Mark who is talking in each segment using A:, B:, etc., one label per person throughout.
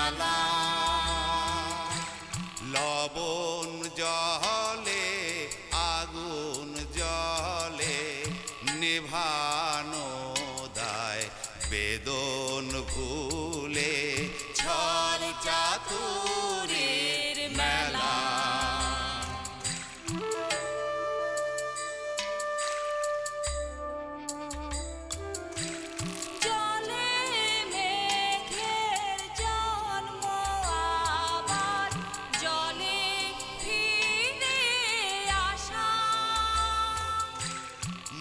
A: মেলা। লবণ জলে আগুন জলে নেভানো দায় বেদন ভুলে ছল চাতুরীর মেলা।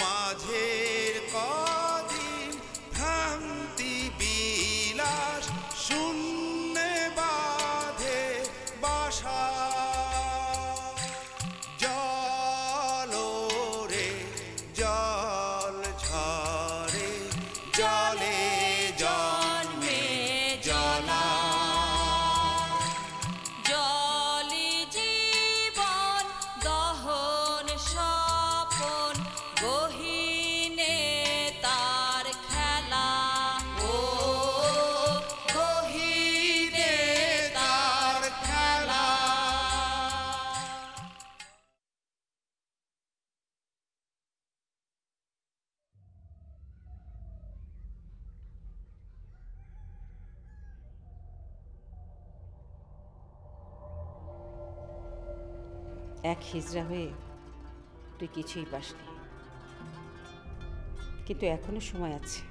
A: মাঝের কদিন ভ্রান্তি বিলাস শূন্যে বাঁধে বাসা। জল রে জল ঝরে জলে জন্মে জলা।
B: জলি জীবন দহন স্বপন গহীনে তার খেলা।
A: ও গহীনে তার খেলা।
C: এক হিজড়া হয়ে তুই কিছুই পাসনি, কিন্তু এখনো সময় আছে।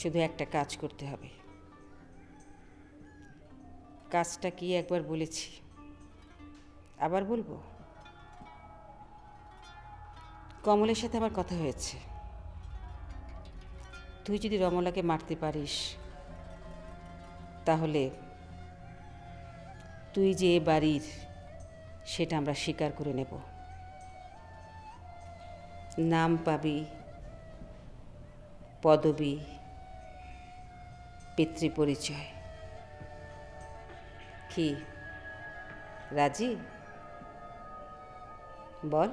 C: শুধু একটা কাজ করতে হবে। কাজটা কি একবার বলেছি, আবার বলবো। কমলের সাথে আমার কথা হয়েছে। তুই যদি রমলাকে মারতে পারিস তাহলে তুই যে এ বাড়ির সেটা আমরা স্বীকার করে নেব। নাম পাবি, পদবি, পিতৃপরিচয়। কি রাজি? বল।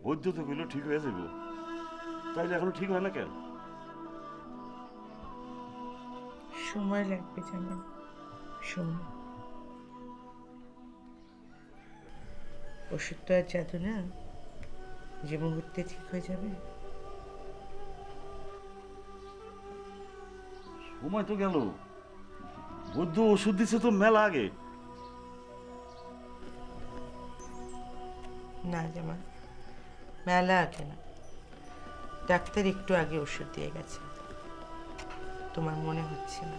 D: বৈদ্য তো কইল ঠিক হয়ে যাব, তাইলে এখনো ঠিক হয় না কেন?
E: সময় লাগবে জানেন, সময়। ওষুধ তো আর জাদু না যে মুহূর্তে ঠিক হয়ে যাবে।
D: সময় তো গেল, বৈদ্য ওষুধ দিছে তো মেলা আগে।
E: না জামাল, মেলা আগে না, ডাক্তার একটু আগে ওষুধ দিয়ে গেছে। তোমার মনে হচ্ছে না?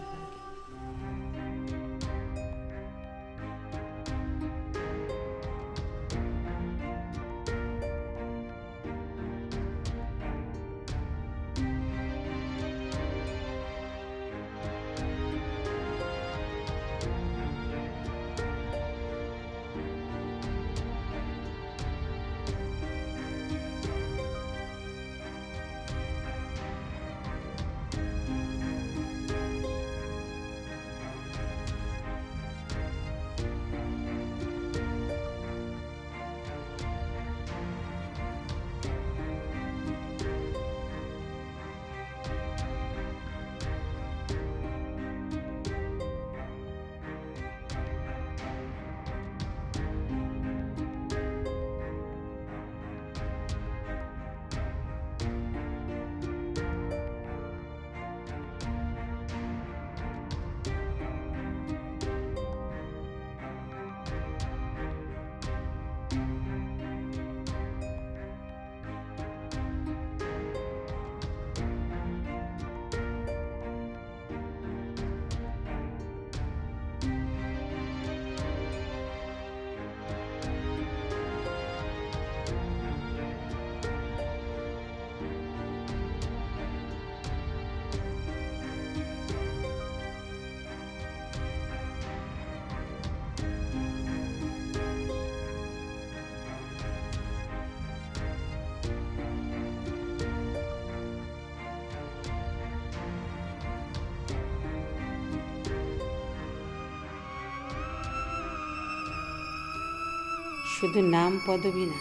C: শুধু নাম পদবী না,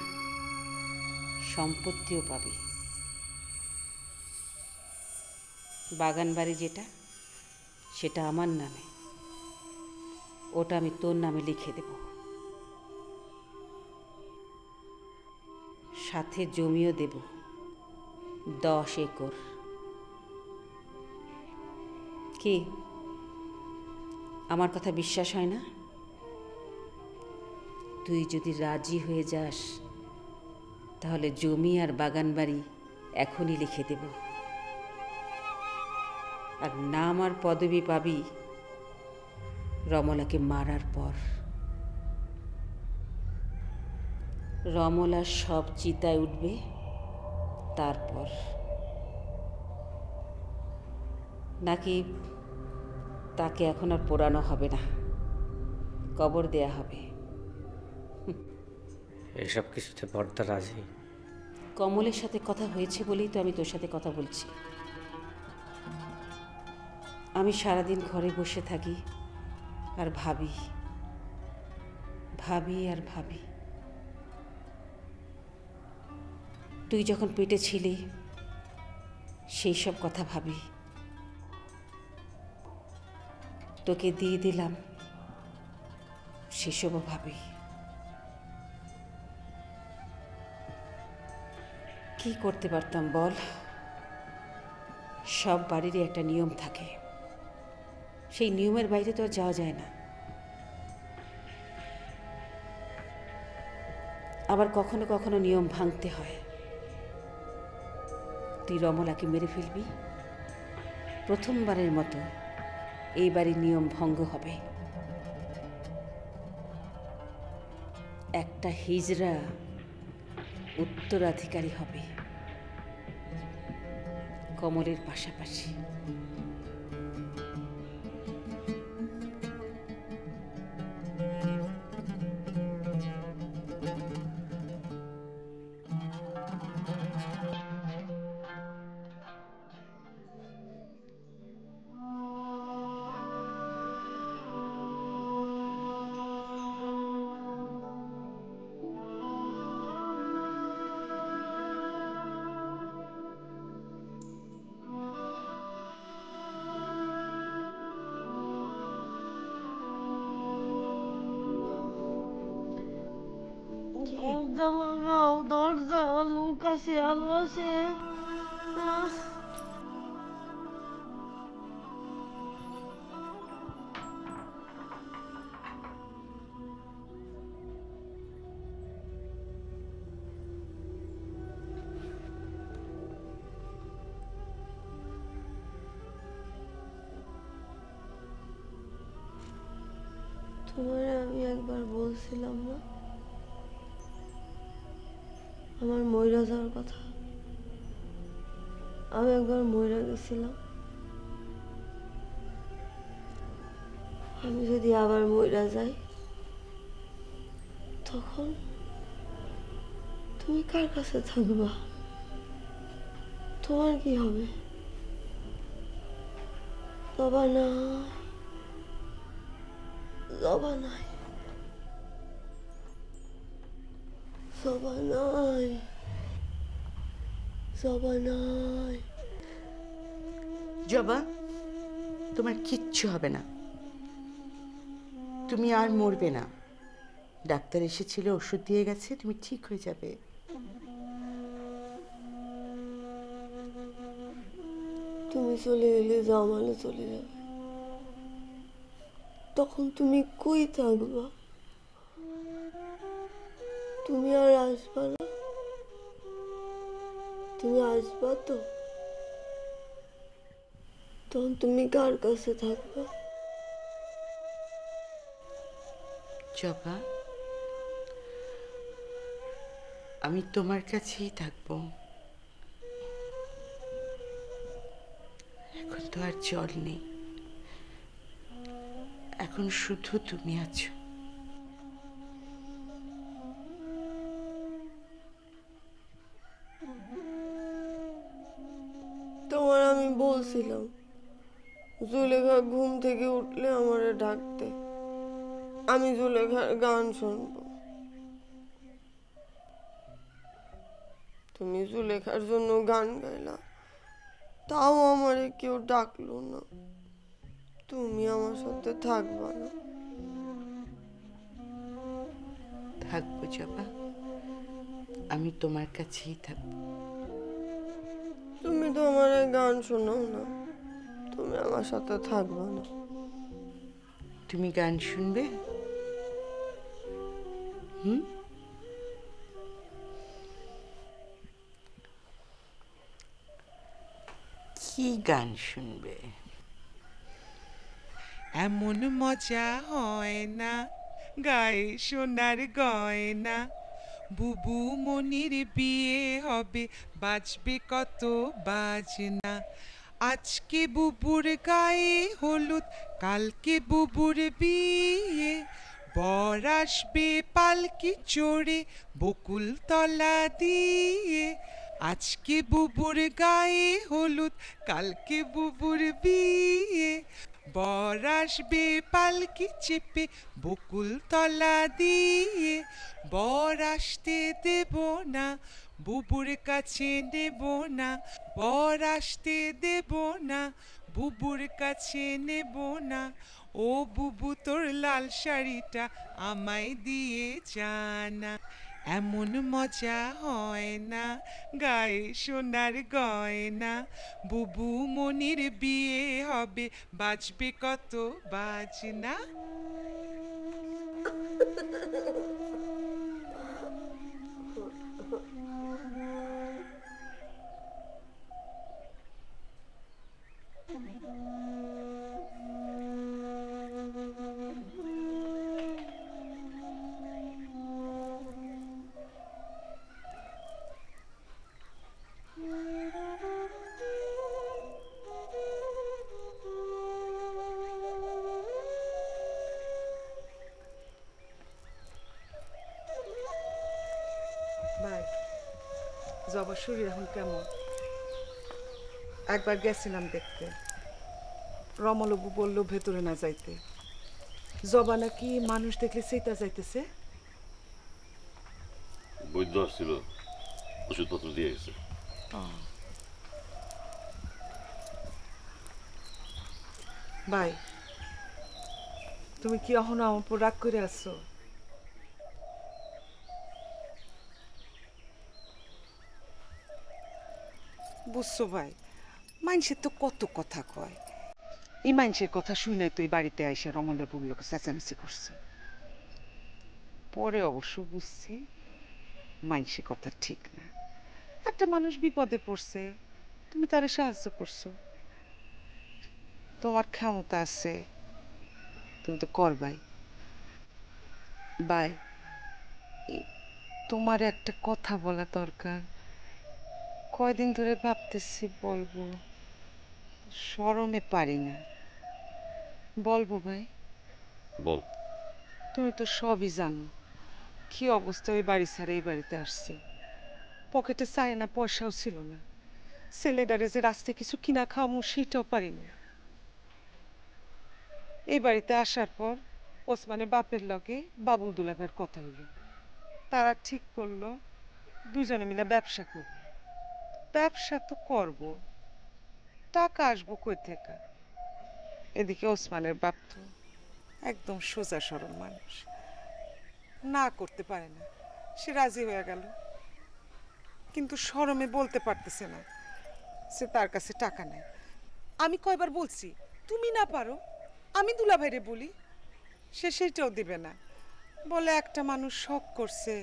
C: সম্পত্তিও পাবি। বাগান বাড়ি যেটা, সেটা আমার নামে, ওটা আমি তোর নামে লিখে দেব। সাথে জমিও দেব 10 একর। কি আমার কথা বিশ্বাস হয় না? তুই যদি রাজি হয়ে যাস তাহলে জমি আর বাগান বাড়ি এখনই লিখে দেব। আর নাম আর পদবি পাবি রমলাকে মারার পর। রমলা সব চিতায় উঠবে তারপর। নাকি তাকে এখন আর পোড়ানো হবে না, কবর দেয়া হবে।
F: এসব কিছুতে বড়দা রাজি?
C: কমলের সাথে কথা হয়েছে বলেই তো আমি তোর সাথে কথা বলছি। আমি সারাদিন ঘরে বসে থাকি আর ভাবি ভাবি আর ভাবি। তুই যখন পেটে ছিলি সেই সব কথা ভাবি। তোকে দিয়ে দিলাম সেসবও ভাবি। কি করতে পারতাম বল? সব বাড়িরই একটা নিয়ম থাকে, সেই নিয়মের বাইরে তো আর যাওয়া যায় না। আবার কখনো কখনো নিয়ম ভাঙতে হয়। তুই রমলাকে মেরে ফেলবি, প্রথমবারের মতো এই বাড়ির নিয়ম ভঙ্গ হবে। একটা হিজড়া উত্তরাধিকারী হবে কমলের পাশাপাশি।
G: দরজা লুকাশে আলোসে তোমার আমি একবার বলছিলাম না আমার মইরা যাওয়ার কথা? আমি একবার মইরা গেছিলাম। আমি যদি আবার মইরা যাই তখন তুমি কার কাছে থাকবা? তোমার কি হবে? জবা নাই, জবা নাই, জবা নাই, জবা নাই।
E: জবা, তোমার কিচ্ছু হবে না, তুমি আর মরবে না। ডাক্তার এসেছিল, ওষুধ দিয়ে গেছে, তুমি ঠিক হয়ে যাবে।
G: তুমি চলে গেলে জামালে চলে যাবে, তখন তুমি কই থাকবা? তুমি আর আসবা না? তুমি আসবা তো? তখন তুমি কার কাছে থাকবা?
E: জবা, আমি তোমার কাছেই থাকবো। এখন তো আর জল নেই, এখন শুধু তুমি আছো।
G: তোমার আমি বলছিলাম জুলেখা ঘুম থেকে উঠলে আমারে ডাকতে, আমি জুলেখার গান শুনবো। তুমি সুলেখার জন্য গান গাইলা, তাও আমারে কেউ ডাকলো না। তুমি আমার সাথে থাকবা না?
E: থাকবো জবা, আমি তোমার কাছেই থাকবো।
G: তুমি তো আমার গান শোনাও না, তুমি আমার সাথে থাকবা না?
E: তুমি গান শুনবে? কি গান শুনবে?
H: এমন মজা হয় না গায়ে সোনার গয়না, বুবু মনির বিয়ে হবে, বাজবে কত বাজনা। আজকে বুবুর গায়ে হলুদ, কালকে বুবুর বিয়ে, বর আসবে পালকি চড়ে বকুল তলা দিয়ে। আজকে বুবুর গায়ে হলুদ, কালকে বুবুর বিয়ে, বর আসবে পালকি চেপে বকুল তলা দিয়ে। বর আসতে দেব না, বুবুর কাছে নেব না, বর আসতে দেব না, বুবুর কাছে নেব না। ও বুবু তোর লাল শাড়িটা আমায় দিয়ে জানা, এমন মজা হয় না গায়ে সোনার গয়না, বুবু মনির বিয়ে হবে, বাজবে কত বাজনা।
I: ভাই, জবার শরীর এখন কেমন? একবার গেছিলাম দেখতে, রমলবু বললো ভেতরে না যাইতে। জবা নাকি মানুষ দেখলে সেইটা যাইতেছে।
D: বৈদ্য আসছিল, ওষুধপত্র দিয়ে গেছে।
I: ভাই, তুমি কি এখনো আমার উপর রাগ করে আসছো? বুঝছো ভাই, মানুষের তো কত কথা কয়, এই মানুষের কথা শুনে তো এই বাড়িতে আইসা রমলের বুবলোকে চেঁচামেচি করছে। পরে অবশ্য বুঝছি মানুষের কথা ঠিক না। একটা মানুষ বিপদে পড়ছে, তুমি তারে সাহায্য করছো, তোমার ক্ষমতা আছে, তুমি তো করবাই। বাই, তোমার একটা কথা বলা দরকার, কয়দিন ধরে ভাবতেছি বলবো, শরমে পারি না। বলবো ভাই?
D: বল।
I: তুমি তো সবই জানো কি অবস্থা, ওই বাড়ি ছাড়া এই বাড়িতে আসছে, পকেটে চায় না পয়সাও ছিল না, ছেলেটারে যে রাস্তায় কিছু কিনা খাওয়ামো সেটাও পারিনি। এই বাড়িতে আসার পর ওসমানের বাপের লগে বাবুল দুলাভের কথা হইল, তারা ঠিক করলো দুজনে মিলে ব্যবসা করব। ব্যবসা তো করব, টাকা আসবো কই থেকে? এদিকে ওসমানের বাপ তো একদম সোজা সরল মানুষ, না করতে পারে না, সে রাজি হয়ে গেল, কিন্তু শরমে বলতে পারতেছে না সে তার কাছে টাকা নেই। আমি কয়বার বলছি তুমি না পারো, আমি দুলাভাইরে বলি, সে সেটাও দিবে না, বলে একটা মানুষ শখ করছে,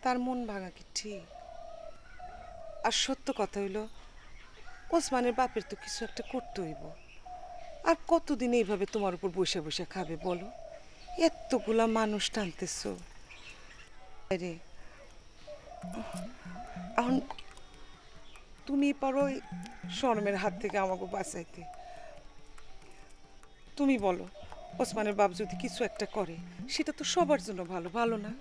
I: তার মন ভাঙা কি ঠিক? আর সত্য কথা হইল, ওসমানের বাপের তো কিছু একটা করতে হইব। আর কতদিন এইভাবে তোমার উপর বসে বসে খাবে বলো? এতগুলা মানুষ টানতেছ রে, এখন তুমি পারো শরমের হাত থেকে আমাকে বাঁচাইতে। তুমি বলো, ওসমানের বাপ যদি কিছু একটা করে সেটা তো সবার জন্য ভালো, ভালো না?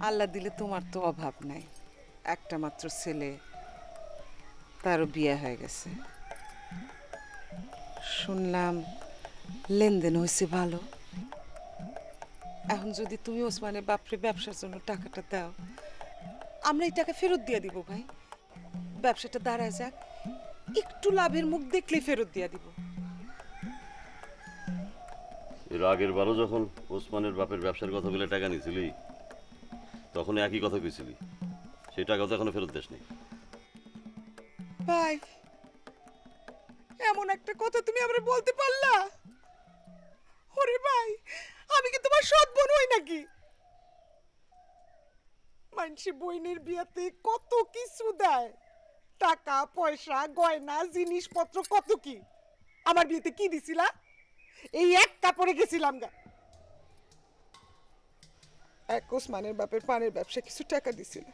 I: আল্লাহ দিলে তোমার তো অভাব নাই, একটা মাত্র ছেলে, তারও বিয়ে হয়ে গেছে, শুনলাম লেনদেন হয়েছে ভালো। এখন যদি তুমি ওসমানের বাপরে ব্যবসার জন্য টাকাটা দাও,
J: আমরা এই টাকা ফেরত দিয়ে দিব ভাই। ব্যবসাটা দাঁড়ায় যাক, একটু লাভের মুখ দেখলে ফেরত দিয়ে দিব।
D: এর আগের বারও যখন ওসমানের বাপের ব্যবসার কথা বলে টাকা নিয়েছিলি তখন একই কথা কইছিলি, সেই টাকা তো এখনো ফেরত দেসনি।
J: ভাই এমন একটা কথা তুমি আমরা বলতে পারলা? ওরে ভাই, আমি কি তোমার সৎ বোন হই নাকি? মানসি বইনের বিয়াতে কত কিছু দেয়, টাকা পয়সা গয়না জিনিসপত্র কত কি। আমার বিয়েতে কি দিছিলা? এই এক কাপড়ে গেছিলাম গা। এক ওসমানের বাপের পানের ব্যবসা কিছু টাকা দিছিল,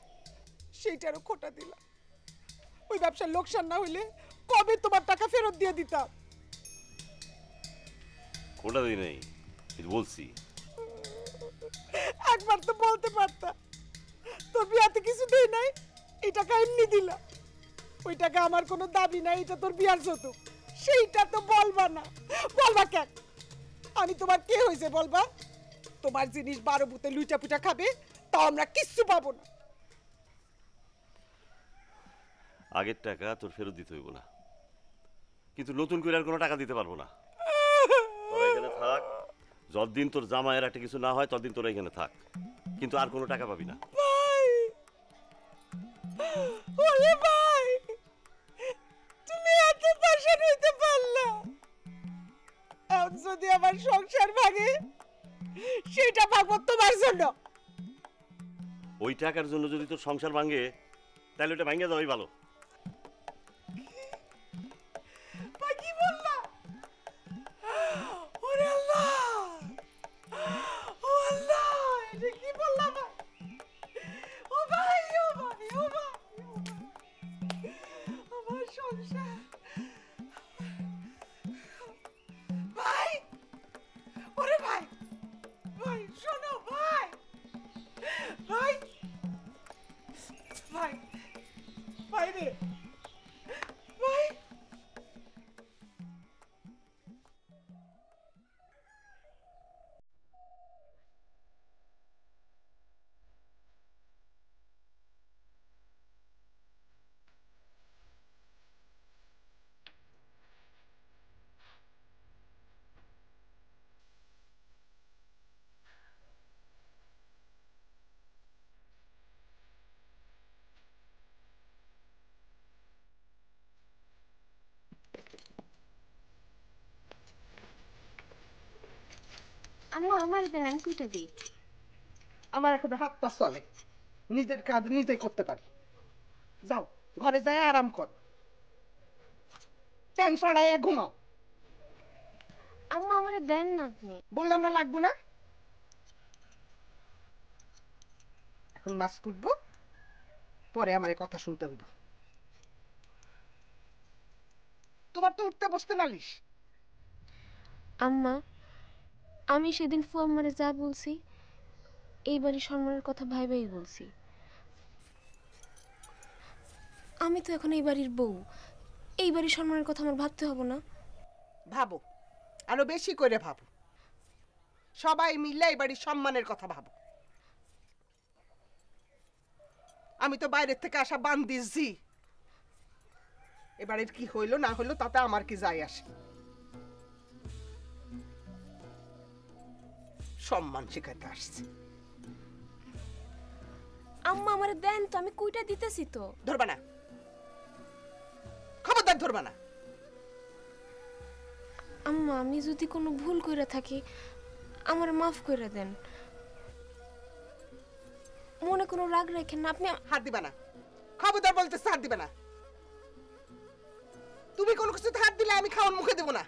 J: সেইটারও খোটা দিলাম। ওই ব্যবসার লোকসান না হইলে কবে তোমার টাকা ফেরত দিয়ে দিতাম।
D: খোটা দিই নাই, বলছি।
J: একবার তো বলতে পারতা, তোর বিয়াতে কিছু দেই নাই, এই টাকা এমনি দিলাম। ওই টাকা আমার কোনো দাবি নাই, এটা তোর বিয়ার যৌতুক। সেইটা তো বলবা না। বলবা কেন? আমি তোমার কে হয়েছে বলবা? তোমার জিনিস 12 বুতে লুইটা পুটা খাবে, তাও আমরা কিচ্ছু পাবো না।
D: আগের টাকা তোর ফেরত দিতে হইব না, কিন্তু নতুন করে আর কোনো টাকা দিতে পারবো না। তোরা এখানে থাক, যতদিন তোর জামাইয়ের একটা কিছু না হয় ততদিন তোরা এখানে থাক, কিন্তু আর কোনো টাকা পাবি না।
J: ভাই, ওরে ভাই, তুমি এত পাশান হইতে পারলা? এখন যদি আমার সংসার ভাঙে, সেটা ভাগবো তোমার জন্য।
D: ওই টাকার জন্য যদি তোর সংসার ভাঙে তাহলে ওটা ভাঙে যাওয়াই ভালো।
J: ভাই কি বললা? ওরে আল্লাহ, ও আল্লাহ, এটা কি বললা ভাই? ও ভাই, ও ভাই, ও ভাই, আমার সংসার। ভাই, ওরে ভাই, ভাই শোনো ভাই, ভাই, ভাই, ভাই রে, ভাই।
K: আমার দেন কুইটা দিই।
L: আমার এখন হাত পা চলে, নিজের কাজ নিজে করতে পারি। যাও ঘরে যাই আরাম কর, ফ্যান ছড়াইয়া ঘুমাও।
K: আম্মা আমারে দেন না আপনি।
L: বললাম না লাগবো না। এখন মাছ কুটবো, পরে আমার কথা শুনতে হইব। তোমার তো উঠতে বসতে নালিশ।
K: আম্মা, আমি সেদিন ফুয়াম্মারে যা বলছি, এই বাড়ির সম্মানের কথা ভাইবাই বলছি। আমি তো এখন এই বাড়ির বউ, এই বাড়ির সম্মানের কথা আমার ভাবতে হবে না?
L: ভাবো, আরো বেশি করে ভাবো। সবাই মিলে এই বাড়ির সম্মানের কথা ভাবো। আমি তো বাইরের থেকে আসা বান্দিছি, এবারের কি হইলো না হইলো তাতে আমার কি যায় আসে। সম্মান শিখাইতে আসছে।
K: আম্মা আমারে দেন তো, আমি কুইটা দিতেছি তো।
L: ধরবা না, খবরদার ধরবা না।
K: আম্মা, আমি যদি কোনো ভুল কইরা থাকি আমারে মাফ কইরা দেন। মনে কোনো রাগ রাখেন না। আপনি
L: হাত দিবা না, খবরদার বলতেছে হাত দিবা না। তুমি কোনো কিছুতে হাত দিলে আমি খাওয়ার মুখে দেবো না।